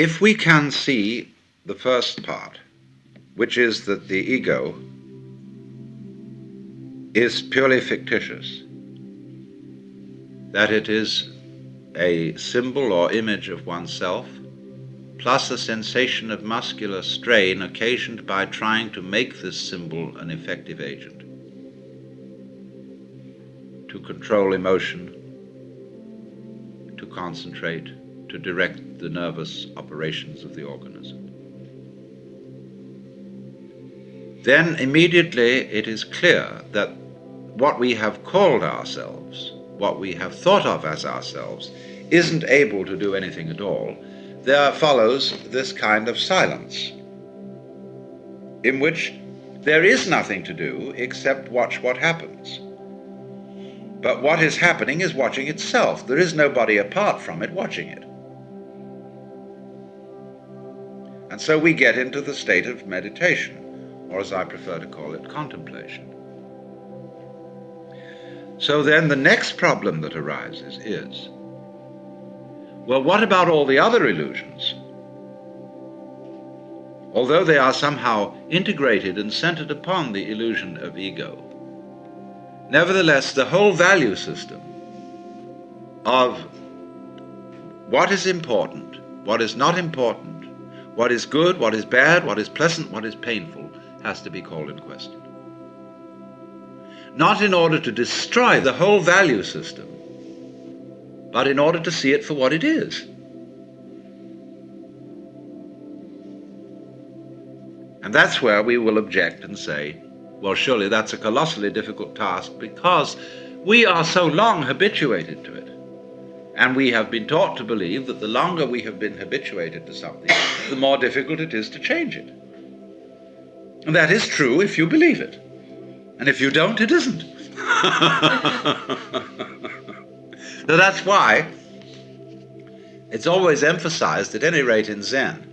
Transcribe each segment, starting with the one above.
If we can see the first part, which is that the ego is purely fictitious, that it is a symbol or image of oneself, plus a sensation of muscular strain occasioned by trying to make this symbol an effective agent, to control emotion, to concentrate, to direct the nervous operations of the organism. Then immediately it is clear that what we have called ourselves, what we have thought of as ourselves, isn't able to do anything at all. There follows this kind of silence, in which there is nothing to do except watch what happens. But what is happening is watching itself. There is nobody apart from it watching it. And so we get into the state of meditation, or as I prefer to call it, contemplation. So then the next problem that arises is, well, what about all the other illusions? Although they are somehow integrated and centered upon the illusion of ego, nevertheless, the whole value system of what is important, what is not important, what is good, what is bad, what is pleasant, what is painful, has to be called in question. Not in order to destroy the whole value system, but in order to see it for what it is. And that's where we will object and say, well, surely that's a colossally difficult task because we are so long habituated to it. And we have been taught to believe that the longer we have been habituated to something, the more difficult it is to change it. And that is true if you believe it. And if you don't, it isn't. So that's why it's always emphasized, at any rate in Zen,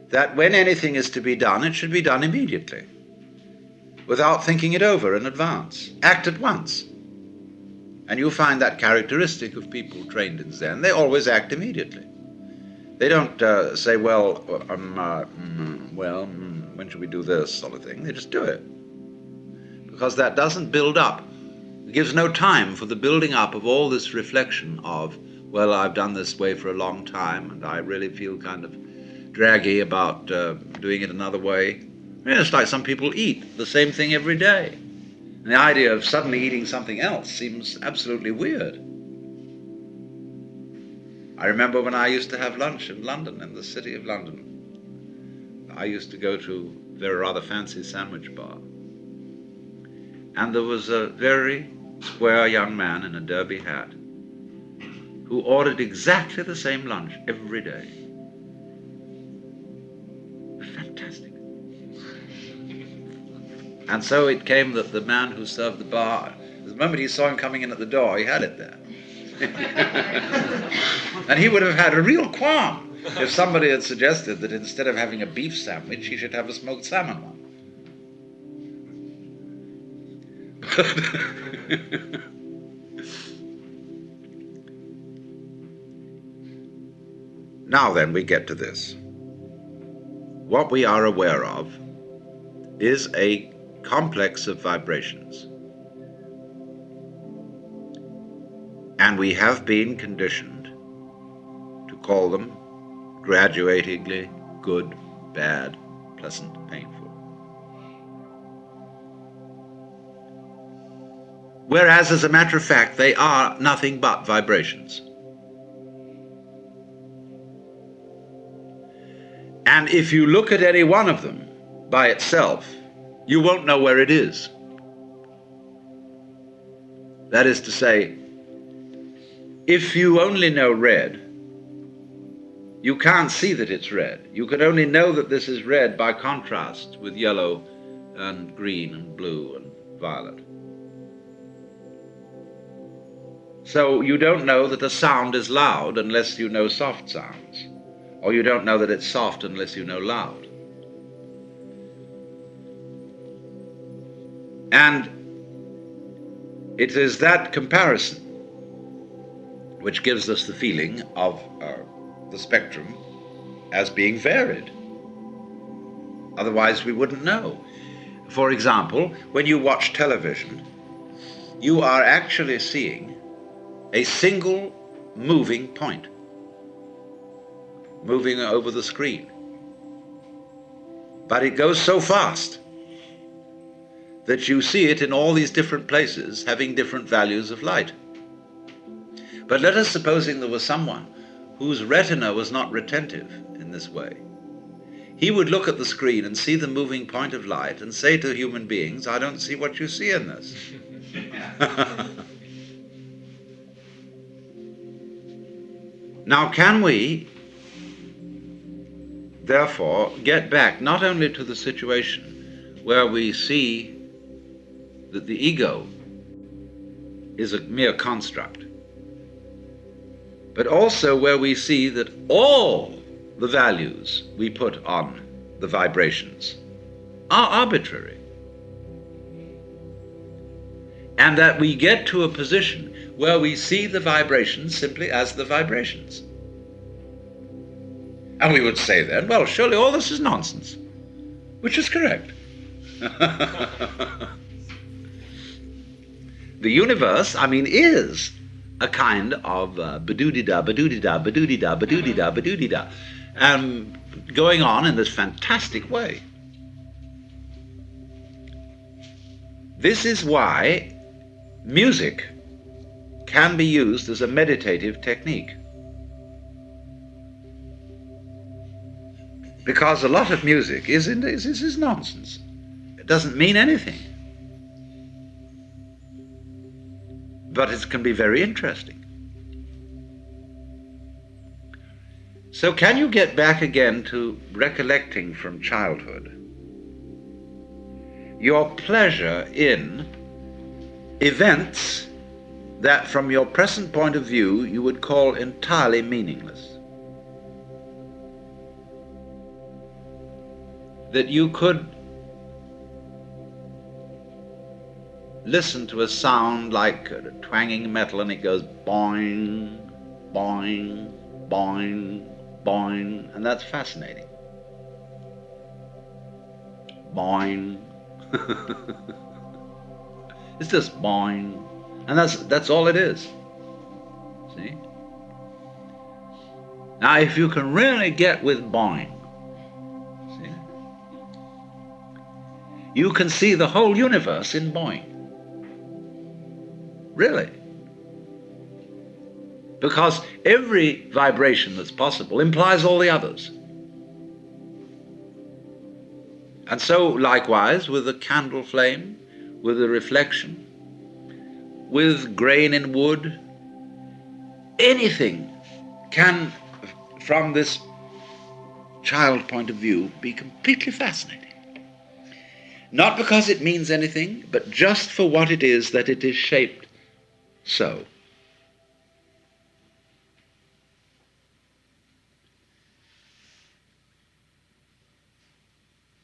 that when anything is to be done, it should be done immediately, without thinking it over in advance. Act at once. And you'll find that characteristic of people trained in Zen. They always act immediately. They don't say, well, when should we do this sort of thing? They just do it. Because that doesn't build up. It gives no time for the building up of all this reflection of, well, I've done this way for a long time and I really feel kind of draggy about doing it another way. I mean, it's like some people eat the same thing every day. And the idea of suddenly eating something else seems absolutely weird. I remember when I used to have lunch in London, in the city of London. I used to go to a very rather fancy sandwich bar. And there was a very square young man in a derby hat who ordered exactly the same lunch every day. Fantastic. And so it came that the man who served the bar, the moment he saw him coming in at the door, he had it there. And he would have had a real qualm if somebody had suggested that instead of having a beef sandwich, he should have a smoked salmon one. Now then, we get to this. What we are aware of is a complex of vibrations. And we have been conditioned to call them graduatingly good, bad, pleasant, painful. Whereas, as a matter of fact, they are nothing but vibrations. And if you look at any one of them by itself, you won't know where it is. That is to say, if you only know red, you can't see that it's red. You can only know that this is red by contrast with yellow and green and blue and violet. So you don't know that a sound is loud unless you know soft sounds, or you don't know that it's soft unless you know loud. And it is that comparison which gives us the feeling of the spectrum as being varied. Otherwise we wouldn't know. For example, when you watch television, you are actually seeing a single moving point moving over the screen. But it goes so fast that you see it in all these different places having different values of light. But let us supposing there was someone whose retina was not retentive in this way. He would look at the screen and see the moving point of light and say to human beings, I don't see what you see in this. Now, can we therefore get back not only to the situation where we see that the ego is a mere construct, but also where we see that all the values we put on the vibrations are arbitrary, and that we get to a position where we see the vibrations simply as the vibrations. And we would say then, well, surely all this is nonsense, which is correct. The universe, is a kind of ba-doo-dee-da, ba-doo-dee-da, ba-doo-dee-da, ba-doo-dee-da, ba-doo-dee-da, going on in this fantastic way. This is why music can be used as a meditative technique. Because a lot of music is nonsense. It doesn't mean anything. But it can be very interesting. So can you get back again to recollecting from childhood your pleasure in events that from your present point of view you would call entirely meaningless? That you could listen to a sound like twanging metal and it goes boing, boing, boing, boing, and that's fascinating. Boing. It's just boing. And that's all it is. See? Now if you can really get with boing, see, you can see the whole universe in boing. Really. Because every vibration that's possible implies all the others. And so likewise with the candle flame, with the reflection, with grain in wood, anything can, from this child point of view, be completely fascinating. Not because it means anything, but just for what it is that it is shaped so.